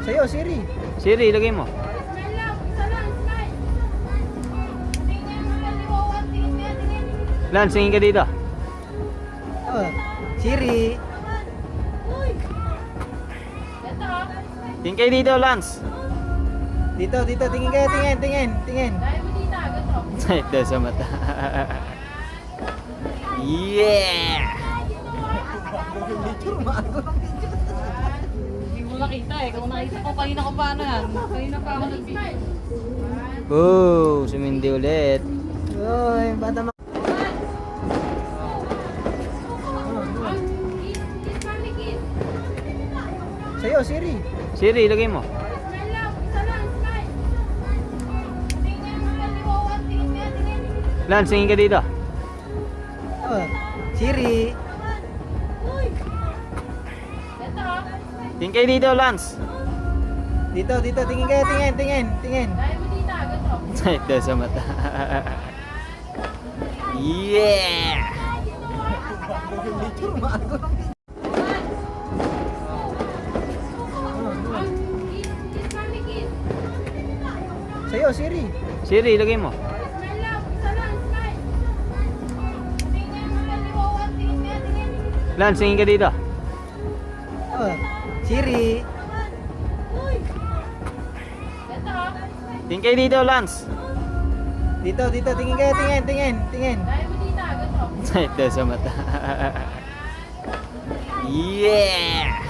Sa'yo, Siri. Siri, ilagay mo. Smile lang, isa lang, smile. Tingin mo na liwawan, tingin. Lance, tingin ka dito. Oh, Siri. Uy! Ito ha. Tingin kayo dito, Lance. Dito, tingin kayo, tingin. Dahil mo dito, ganito. Sakit daw sa mata. Yeah! Hindi mo nakita eh. Kung nakita ko, kanina ko paano yan. Kanina pa ako nag-smile. Oh, sumindi ulit. Oy, bata mo. Sa'yo, Siri. Siri, ilagay mo. Smile lang, isa lang, smile. Tingin mo na liwawan, tingin. Lance, tingin ka dito. Oh, Siri. Uy! Ito ha. Tingin kayo dito, Lance. Dito, tingin kayo, tingin. Dahil mo dito, ganito. Sakit daw sa mata. Yeah! Sa'yo, Siri. Siri, ilagay mo. Smile lang, isa lang, smile. Tingin mo na liwawan, tingin. Lance, tingin ka dito. Oh, Siri. Uy! Ito ha. Tingin kayo dito, Lance. Dito, tingin kayo, tingin. Dahil mo dito, ganito. Sakit daw sa mata. Yeah!